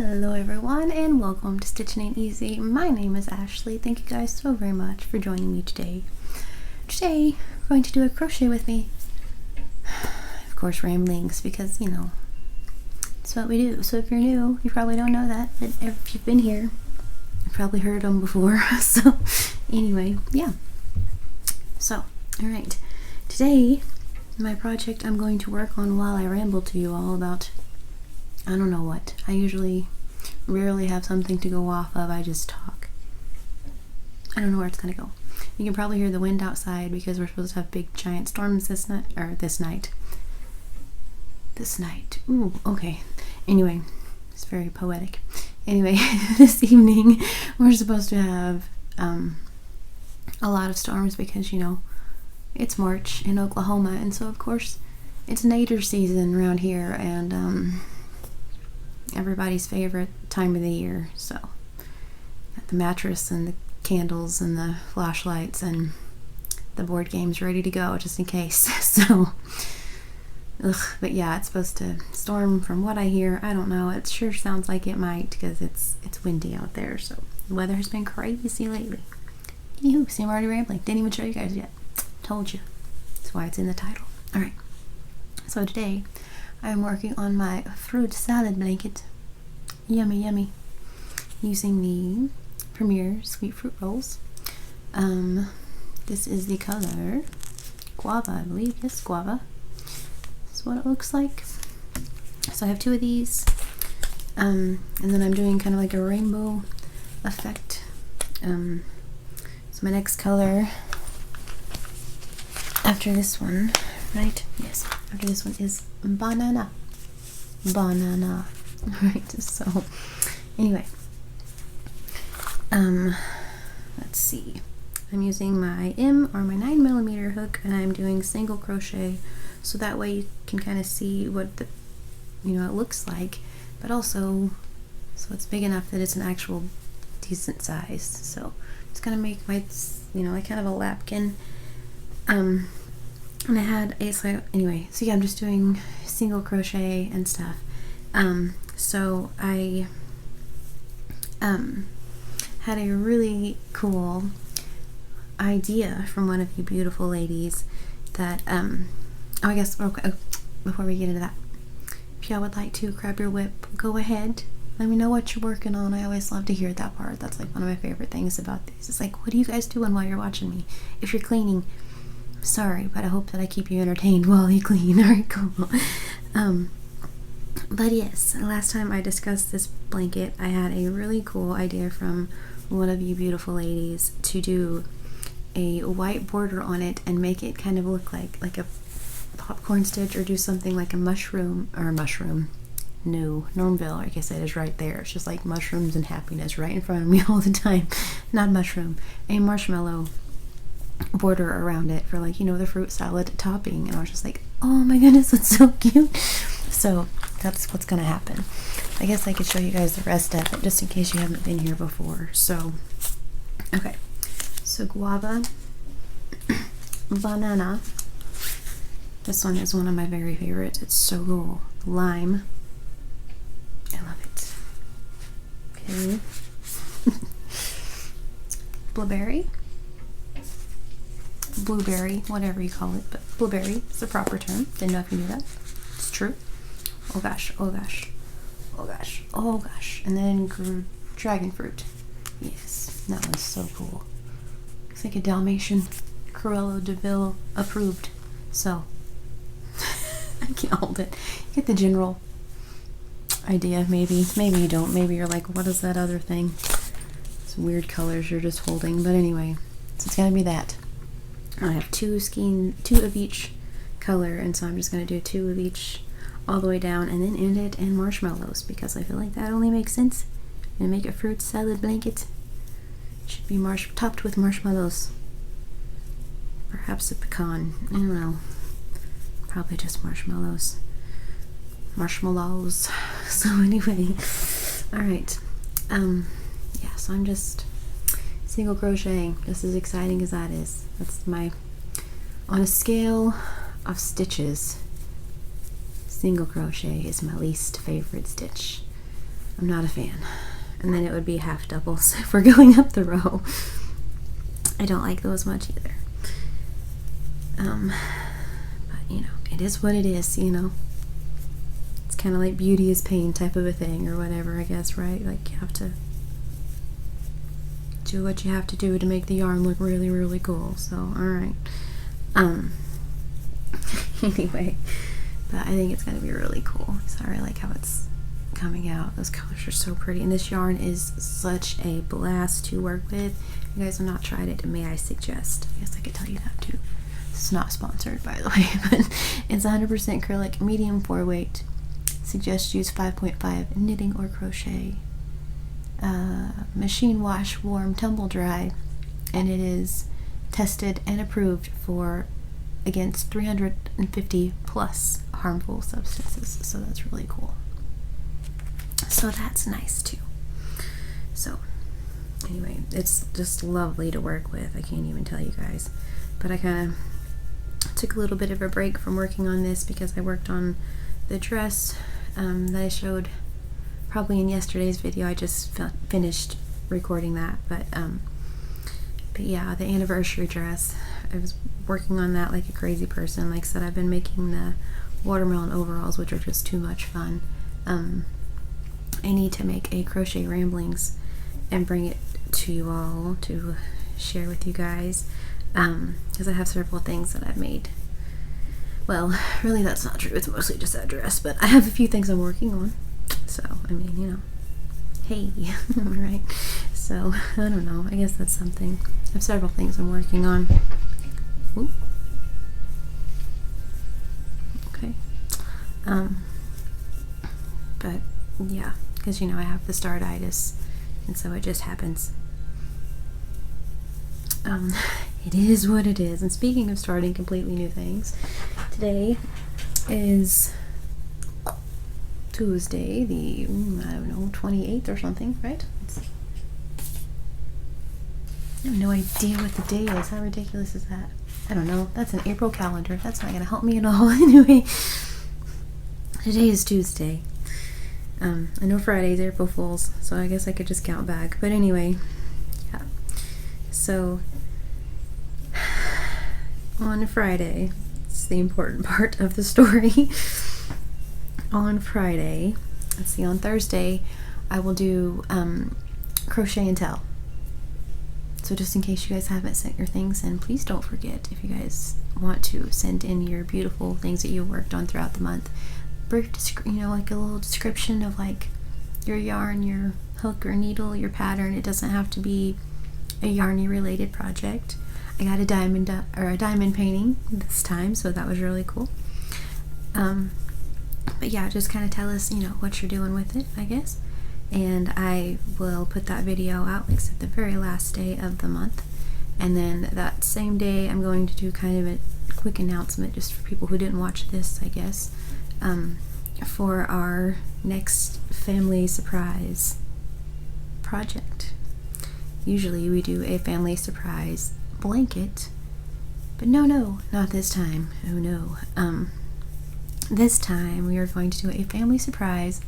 Hello everyone and welcome to Stitching Ain't Easy. My name is Ashley. Thank you guys so very much for joining me today. Today we're going to do a crochet with me. Of course ramblings because it's what we do. So if you're new, you probably don't know that. But if you've been here, you've probably heard them before. So anyway, yeah. So, alright. Today, my project I'm going to work on while I ramble to you all about I don't know what. I rarely have something to go off of. I just talk. I don't know where it's gonna go. You can probably hear the wind outside because we're supposed to have big giant storms this night. Ooh, okay. Anyway, it's very poetic. Anyway, this evening we're supposed to have a lot of storms because it's March in Oklahoma, and so of course it's nader season around here, and everybody's favorite time of the year. So got the mattress and the candles and the flashlights and the board games ready to go just in case. So but yeah, it's supposed to storm from what I hear. I don't know, it sure sounds like it might because it's windy out there. So the weather has been crazy lately. Anywho, see, I'm already rambling. Didn't even show you guys yet. Told you. That's why it's in the title. Alright, so today I'm working on my fruit salad blanket. Yummy, yummy. Using the Premier Sweet Fruit Rolls. This is the color Guava, I believe. Yes, Guava. This is what it looks like. So I have two of these. And then I'm doing kind of like a rainbow effect. So my next color after this one, right? Yes, after this one is banana. Right, so anyway, let's see. I'm using my my 9mm hook, and I'm doing single crochet, so that way you can kind of see what the it looks like, but also so it's big enough that it's an actual decent size. So it's gonna make my like kind of a lapkin. And I had anyway, so yeah, I'm just doing single crochet and stuff. So I had a really cool idea from one of you beautiful ladies that I guess okay, before we get into that, if y'all would like to grab your whip, go ahead. Let me know what you're working on. I always love to hear that part. That's like one of my favorite things about these. It's like, what are you guys doing while you're watching me? If you're cleaning, sorry, but I hope that I keep you entertained while you clean. Alright, cool. But yes, last time I discussed this blanket, I had a really cool idea from one of you beautiful ladies to do a white border on it and make it kind of look like a popcorn stitch, or do something like a mushroom. No, Normville, like I said, is right there. It's just like mushrooms and happiness right in front of me all the time. Not mushroom, a marshmallow border around it for the fruit salad topping. And I was just like, oh my goodness, that's so cute. So that's what's gonna happen. I guess I could show you guys the rest of it just in case you haven't been here before. So okay, so guava, banana, this one is one of my very favorites. It's so cool. Lime, I love it. Okay. Blueberry, whatever you call it, but blueberry is the proper term. Didn't know if you knew that. It's true. Oh gosh. And then dragon fruit. Yes, that one's so cool. Looks like a Dalmatian, Cruella de Vil approved. So I can't hold it. You get the general idea, maybe. Maybe you don't. Maybe you're like, what is that other thing? Some weird colors you're just holding. But anyway, so it's gonna be that. I have two of each color, and so I'm just going to do two of each all the way down, and then end it in marshmallows because I feel like that only makes sense. And make a fruit salad blanket. It should be topped with marshmallows. Perhaps a pecan. I don't know. Probably just marshmallows. So anyway, alright. Yeah, so I'm just single crocheting, just as exciting as that is. That's on a scale of stitches, single crochet is my least favorite stitch. I'm not a fan. And then it would be half doubles if we're going up the row. I don't like those much either. But you know, it is what it is, you know. It's kind of like beauty is pain type of a thing or whatever, I guess, right? Like you have to do what you have to do to make the yarn look really, really cool. So, alright. Anyway, but I think it's going to be really cool. So I really like how it's coming out. Those colors are so pretty. And this yarn is such a blast to work with. If you guys have not tried it, may I suggest? I guess I could tell you that too. It's not sponsored, by the way, but it's 100% acrylic, medium 4 weight. Suggest use 5.5 knitting or crochet. Machine wash, warm, tumble dry, and it is tested and approved for against 350 plus harmful substances. So that's really cool. So that's nice too. So anyway, it's just lovely to work with. I can't even tell you guys. But I kind of took a little bit of a break from working on this because I worked on the dress that I showed probably in yesterday's video. I just finished recording that, but yeah, the anniversary dress, I was working on that like a crazy person. Like I said, I've been making the watermelon overalls, which are just too much fun. I need to make a crochet ramblings and bring it to you all to share with you guys, because I have several things that I've made. Well, really that's not true, it's mostly just that dress, but I have a few things I'm working on. So, I mean, you know, hey, right? So, I don't know, I guess that's something. I have several things I'm working on. Ooh. Okay. But, yeah, because, you know, I have the startitis, and so it just happens. It is what it is. And speaking of starting completely new things, today is Tuesday, the, I don't know, 28th or something, right? Let's see. I have no idea what the day is. How ridiculous is that? I don't know. That's an April calendar. That's not going to help me at all. Anyway, today is Tuesday. I know Friday's April Fool's, so I guess I could just count back. But anyway, yeah. So, on Friday, it's the important part of the story. On Friday, let's see, on Thursday, I will do crochet and tell. So just in case you guys haven't sent your things in, please don't forget, if you guys want to send in your beautiful things that you worked on throughout the month. Brief, you know, like a little description of like your yarn, your hook or needle, your pattern. It doesn't have to be a yarny related project. I got a diamond painting this time, so that was really cool. But yeah, just kind of tell us, you know, what you're doing with it, I guess. And I will put that video out, like I said, the very last day of the month. And then that same day, I'm going to do kind of a quick announcement just for people who didn't watch this, I guess, for our next family surprise project. Usually we do a family surprise blanket, but no, not this time. Oh no. This time we are going to do a family surprise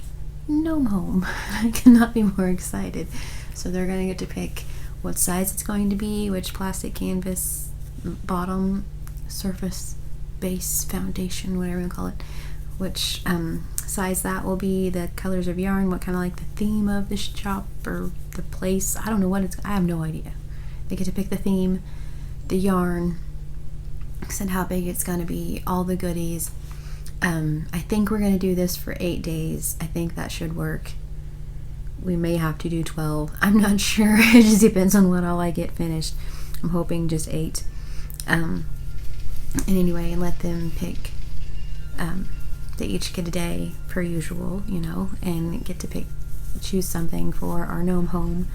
gnome home. I cannot be more excited. So they're going to get to pick what size it's going to be, which plastic canvas, bottom, surface, base, foundation, whatever you call it, which size that will be, the colors of yarn, what kind of like the theme of the shop or the place. I don't know what it's, I have no idea. They get to pick the theme, the yarn, and how big it's going to be, all the goodies. I think we're going to do this for 8 days. I think that should work. We may have to do 12. I'm not sure. It just depends on what all I get finished. I'm hoping just 8. And anyway, let them pick. They each get a day per usual, you know, and get to choose something for our gnome home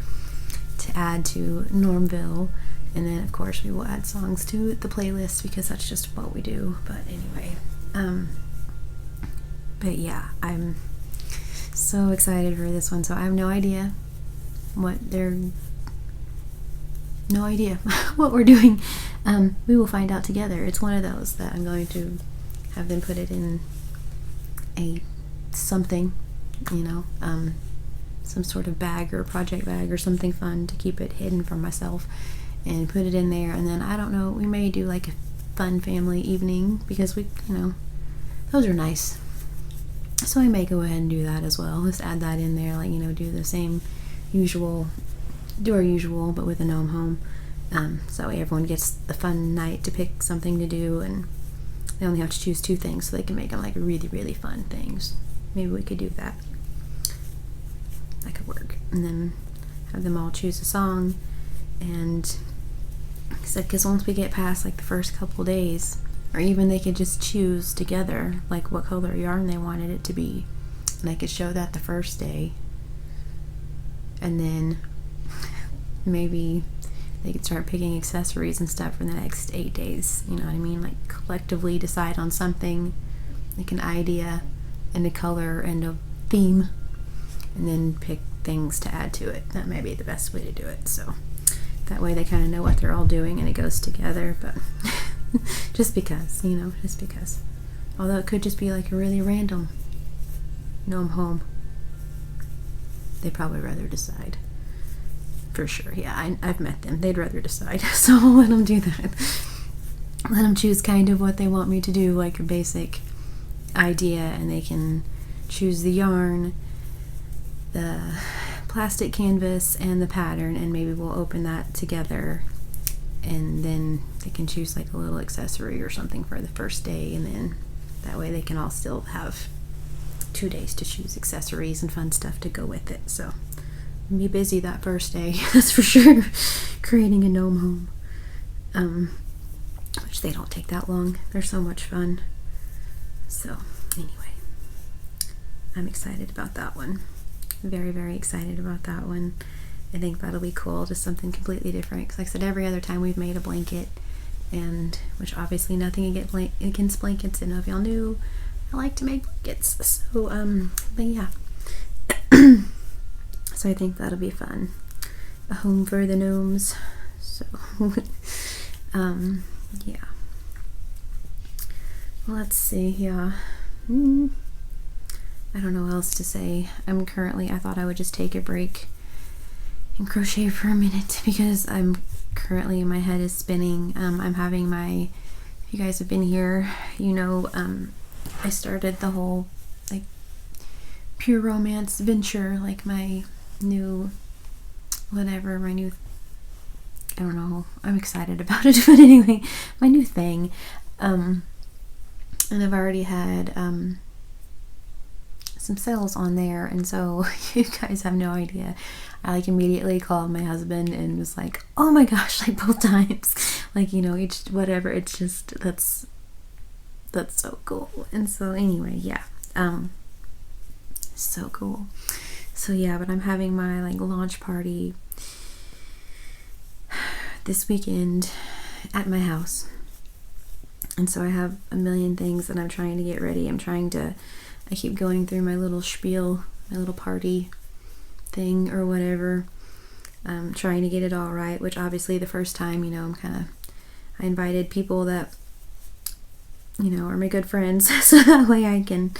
to add to Normville. And then of course we will add songs to the playlist because that's just what we do. But anyway, but yeah, I'm so excited for this one. So I have no idea what we're doing. We will find out together. It's one of those that I'm going to have them put it in a something, you know, some sort of bag or project bag or something fun to keep it hidden from myself, and put it in there. And then I don't know, we may do like a fun family evening, because we, those are nice. So I may go ahead and do that as well. Let's add that in there, like, do the same usual, do our usual, but with a gnome home. So that way everyone gets the fun night to pick something to do, and they only have to choose 2 things, so they can make them like really, really fun things. Maybe we could do that. That could work. And then have them all choose a song. And because once we get past like the first couple days, or even they could just choose together like what color yarn they wanted it to be, and I could show that the first day, and then maybe they could start picking accessories and stuff for the next 8 days. You know what I mean? Like collectively decide on something, like an idea and a color and a theme, and then pick things to add to it. That may be the best way to do it. So that way they kind of know what they're all doing and it goes together. But just because, just because. Although it could just be like a really random gnome home. They'd probably rather decide. For sure, yeah, I've met them. They'd rather decide. So I'll let them do that. Let them choose kind of what they want me to do, like a basic idea, and they can choose the yarn, the plastic canvas, and the pattern, and maybe we'll open that together, and then they can choose like a little accessory or something for the first day, and then that way they can all still have 2 days to choose accessories and fun stuff to go with it. So I'll be busy that first day, that's for sure, creating a gnome home, which they don't take that long. They're so much fun. So anyway, I'm excited about that one. Very, very excited about that one. I think that'll be cool, just something completely different. Because like I said, every other time we've made a blanket, and which obviously nothing against blankets, and if y'all knew, I like to make blankets. So but yeah. So I think that'll be fun. A home for the gnomes. So yeah. Let's see, yeah. I don't know what else to say. I thought I would just take a break and crochet for a minute, because I'm currently, my head is spinning. I'm having if you guys have been here, I started the whole like pure romance venture, like my new, I don't know, I'm excited about it, but anyway, my new thing. And I've already had some sales on there, and so you guys have no idea. I like immediately called my husband and was like, oh my gosh, like both times, like, each whatever. It's just that's so cool. And so anyway, yeah, so cool. So yeah, but I'm having my like launch party this weekend at my house. And so I have a million things that I'm trying to get ready. I keep going through my little spiel, my little party thing or whatever, trying to get it all right, which obviously the first time, I invited people that, are my good friends, so that way I can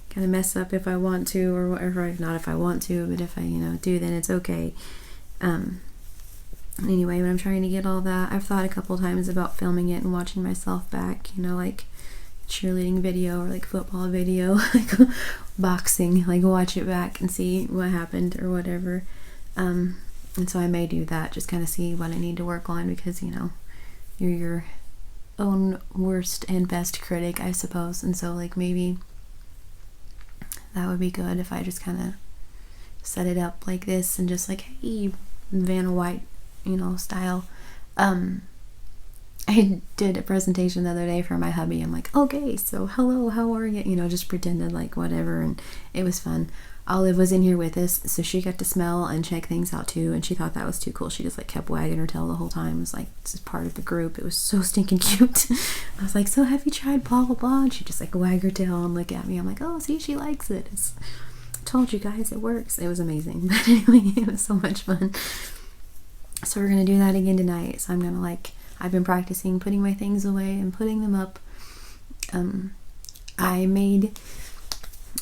kind of mess up if I want to, or whatever, not if I want to, but if I, do, then it's okay. Anyway, but I'm trying to get all that. I've thought a couple times about filming it and watching myself back, like cheerleading video or like football video, like boxing, like watch it back and see what happened or whatever. And so I may do that, just kind of see what I need to work on, because, you're your own worst and best critic, I suppose. And so like maybe that would be good if I just kind of set it up like this and just like, hey, Vanna White, style. I did a presentation the other day for my hubby. I'm like, okay, so hello, how are you? Just pretended like whatever, and it was fun. Olive was in here with us, so she got to smell and check things out too, and she thought that was too cool. She just like kept wagging her tail the whole time. It was like, this is part of the group. It was so stinking cute. I was like, so have you tried blah blah blah? And she just like wag her tail and look at me. I'm like, oh, see, she likes it. I told you guys, it works. It was amazing. But anyway, it was so much fun. So we're gonna do that again tonight. So I'm gonna I've been practicing putting my things away and putting them up. I made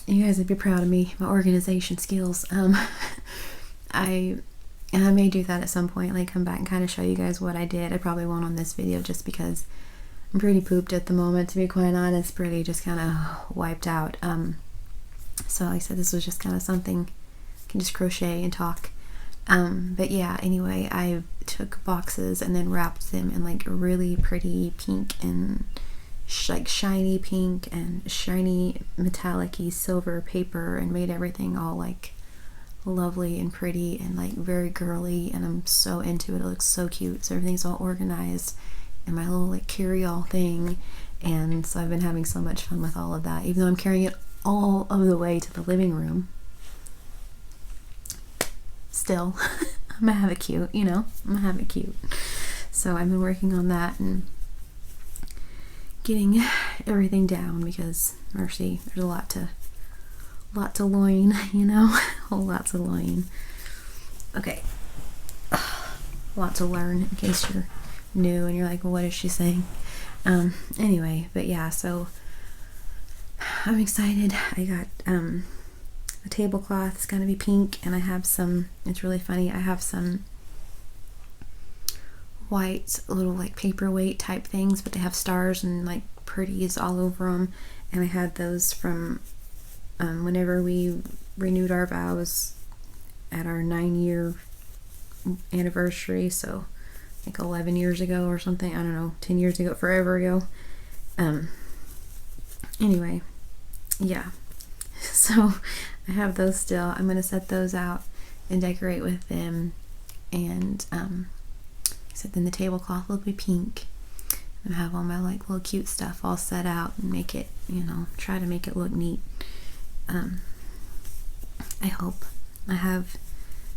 You guys would be proud of me, my organization skills. I may do that at some point, like come back and kind of show you guys what I did. I probably won't on this video just because I'm pretty pooped at the moment, to be quite honest, pretty just kind of wiped out. So like I said, this was just kind of something I can just crochet and talk. But yeah, anyway, I took boxes and then wrapped them in like really pretty pink and like shiny pink and shiny metallic-y silver paper and made everything all like lovely and pretty and like very girly, and I'm so into it. It looks so cute. So everything's all organized in my little like carry-all thing, and so I've been having so much fun with all of that, even though I'm carrying it all of the way to the living room. Still, I'm gonna have it cute, you know, I'm gonna have it cute. So I've been working on that and getting everything down because mercy, there's a lot to loin, you know, whole lot to loin. Okay, a lot to learn in case you're new and you're like, well, what is she saying? Anyway, but yeah, so I'm excited. I got the tablecloth is gonna be pink, and I have some, it's really funny, I have some white little like paperweight type things, but they have stars and like pretties all over them, and I had those from whenever we renewed our vows at our 9-year anniversary, so like 11 years ago or something, I don't know, 10 years ago, forever ago. Anyway, yeah, so I have those still. I'm gonna set those out and decorate with them, and so then the tablecloth will be pink, and have all my like little cute stuff all set out and make it, you know, try to make it look neat. I hope. I have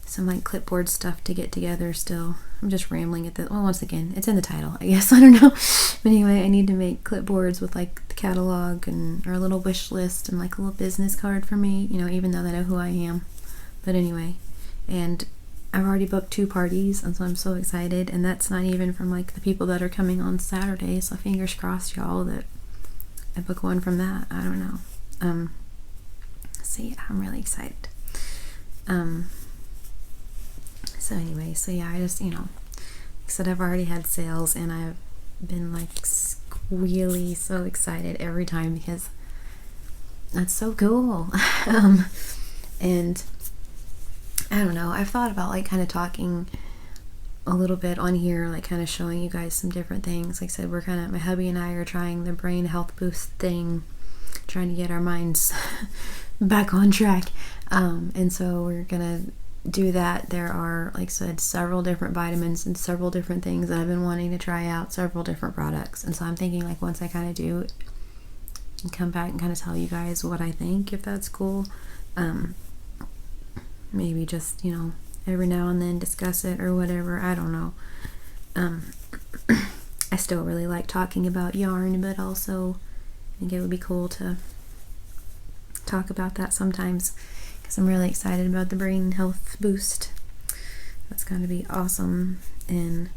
some like clipboard stuff to get together still. I'm just rambling at the, well, once again, it's in the title, I guess, I don't know. But anyway, I need to make clipboards with like the catalog and our little wish list and like a little business card for me, you know, even though they know who I am. But anyway, and I've already booked 2 parties, and so I'm so excited, and that's not even from like the people that are coming on Saturday, so fingers crossed, y'all, that I book one from that. I don't know. So yeah, I'm really excited. So anyway, so yeah, I just, you know, like I said, I've already had sales, and I've been like really so excited every time because that's so cool. And I don't know, I've thought about like kind of talking a little bit on here, like kind of showing you guys some different things. Like I said, we're kind of, my hubby and I are trying the brain health boost thing, trying to get our minds back on track. And so we're gonna do that. There are, like I said, several different vitamins and several different things that I've been wanting to try out, several different products. And so I'm thinking like once I kind of do and come back and kind of tell you guys what I think, if that's cool. Maybe just, you know, every now and then discuss it or whatever, I don't know. I still really like talking about yarn, but also I think it would be cool to talk about that sometimes, because I'm really excited about the brain health boost. That's going to be awesome. And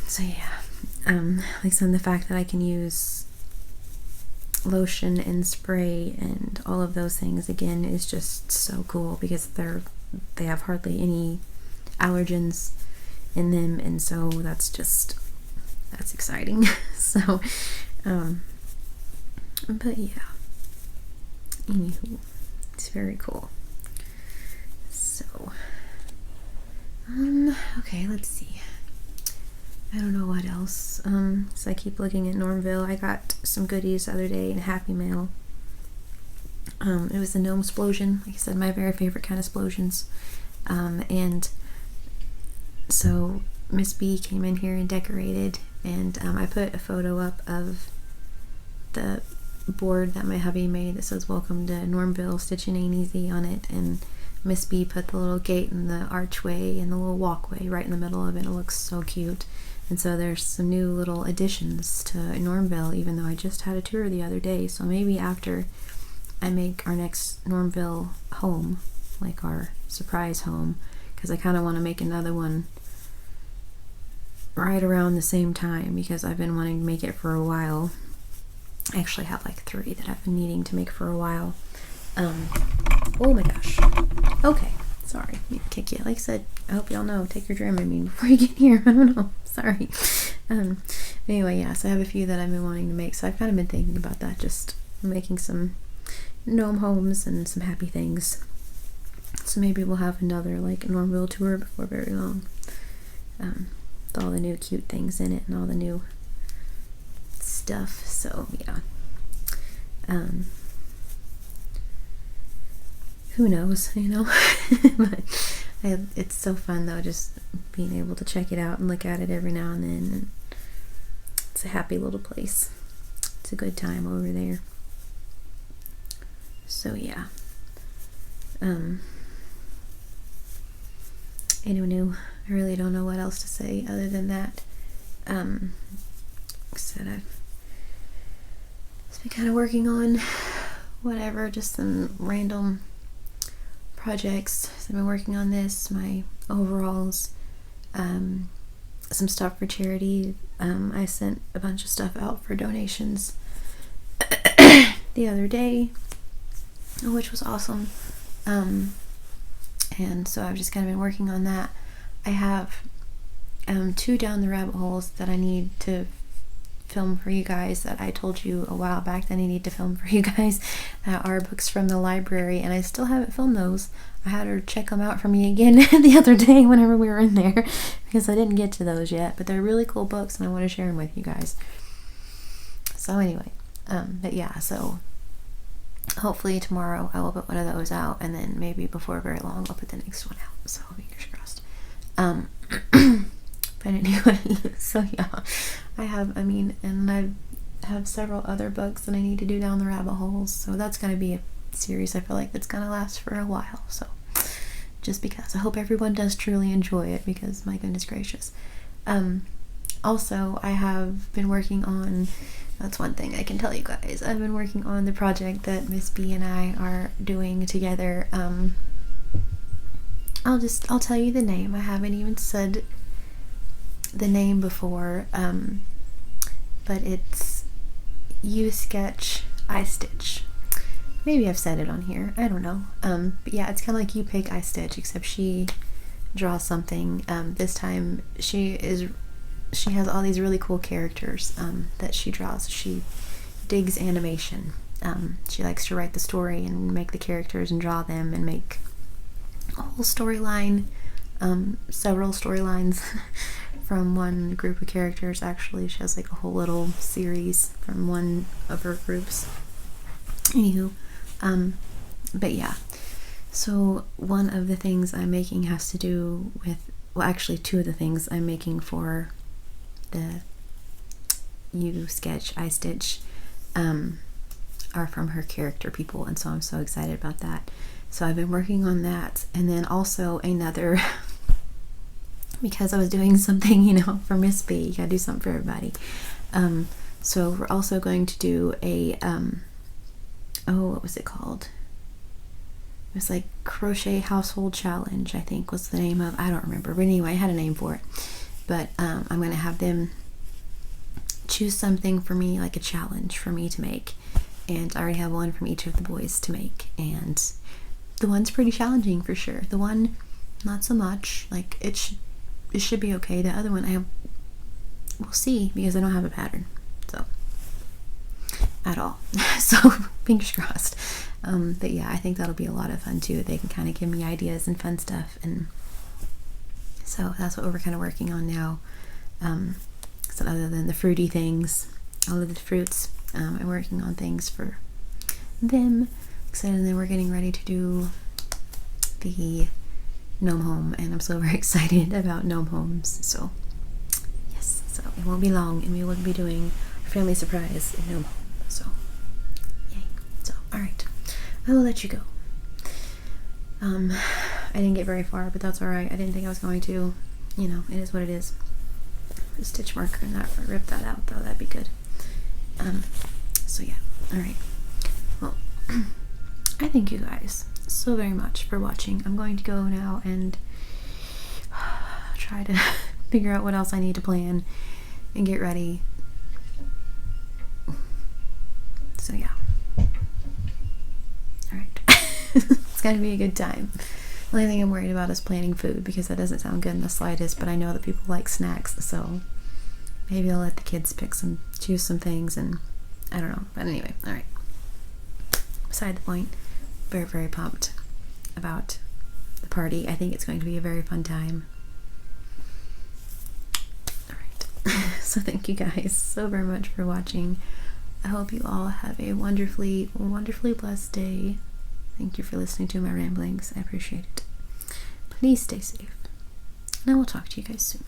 so yeah, like some of the fact that I can use lotion and spray and all of those things again is just so cool, because they have hardly any allergens in them, and so that's exciting. So but yeah, anywho, it's very cool. So okay, let's see, I don't know what else. So I keep looking at Normville. I got some goodies the other day in Happy Mail. It was the gnome explosion, like I said, my very favorite kind of explosions. And so Miss B came in here and decorated, and I put a photo up of the board that my hubby made that says "Welcome to Normville, Stitching Ain't Easy" on it, and Miss B put the little gate and the archway and the little walkway right in the middle of it. It looks so cute. And so there's some new little additions to Normville, even though I just had a tour the other day. So maybe after I make our next Normville home, like our surprise home, because I kind of want to make another one right around the same time, because I've been wanting to make it for a while. I actually have like 3 that I've been needing to make for a while. Oh my gosh. Okay, sorry, I need to kick you. Like I said, I hope y'all know, take your Dramamine before you get here. I don't know, sorry. Anyway, yeah, so I have a few that I've been wanting to make, so I've kind of been thinking about that, just making some gnome homes and some happy things. So maybe we'll have another like Normville tour before very long, with all the new cute things in it and all the new stuff. So yeah, who knows, you know. But it's so fun though, just being able to check it out and look at it every now and then, and it's a happy little place. It's a good time over there. So yeah, anyway, I really don't know what else to say other than that. Like I said, I've just been kind of working on whatever, just some random projects. So I've been working on this, my overalls, some stuff for charity. I sent a bunch of stuff out for donations the other day, which was awesome. And so I've just kind of been working on that. I have 2 down the rabbit holes that I need to film for you guys, that I told you a while back that I need to film for you guys, that are books from the library, and I still haven't filmed those. I had her check them out for me again the other day whenever we were in there, because I didn't get to those yet, but they're really cool books and I want to share them with you guys. So anyway, but yeah, so hopefully tomorrow I will put one of those out, and then maybe before very long I'll put the next one out, so fingers crossed. But anyway, so yeah, I have several other books that I need to do down the rabbit holes, so that's going to be a series I feel like that's going to last for a while, so just because I hope everyone does truly enjoy it, because my goodness gracious. Also, I have been working on, that's one thing I can tell you guys, I've been working on the project that Miss B and I are doing together. I'll tell you the name. I haven't even said the name before, but it's You Sketch, I Stitch. Maybe I've said it on here, I don't know. But yeah, it's kind of like You Pick, I Stitch, except she draws something. This time she has all these really cool characters that she draws. She digs animation. She likes to write the story and make the characters and draw them and make a whole storyline, several storylines from one group of characters. Actually, she has like a whole little series from one of her groups. Anywho, but yeah, so one of the things I'm making has to do with, well, actually 2 of the things I'm making for the You Sketch, I Stitch are from her character people, and so I'm so excited about that. So I've been working on that, and then also another because I was doing something, you know, for Miss B, you gotta do something for everybody. So we're also going to do a what was it called? It was like Crochet Household Challenge, I think was the name of, I don't remember, but anyway, I had a name for it. But I'm going to have them choose something for me, like a challenge for me to make, and I already have one from each of the boys to make, and the one's pretty challenging for sure. The one, not so much, like it should be okay. The other one, we'll see, because I don't have a pattern, so, at all. So, fingers crossed. But yeah, I think that'll be a lot of fun too. They can kind of give me ideas and fun stuff, and so that's what we're kind of working on now. So other than the fruity things, all of the fruits, I'm working on things for them. And then we're getting ready to do the gnome home, and I'm so very excited about gnome homes. So yes, so it won't be long, and we will be doing a family surprise gnome home. So yay! So all right, I will let you go. I didn't get very far, but that's all right. I didn't think I was going to. You know, it is what it is. A stitch marker and not rip that out though. That'd be good. So yeah. All right. Well, I thank you guys so very much for watching. I'm going to go now and try to figure out what else I need to plan and get ready. So yeah. Alright. It's gonna be a good time. The only thing I'm worried about is planning food, because that doesn't sound good in the slightest, but I know that people like snacks, so maybe I'll let the kids choose some things, and I don't know. But anyway, alright. Beside the point, very, very pumped about the party. I think it's going to be a very fun time. Alright. So thank you guys so very much for watching. I hope you all have a wonderfully, wonderfully blessed day. Thank you for listening to my ramblings. I appreciate it. Please stay safe. And I will talk to you guys soon.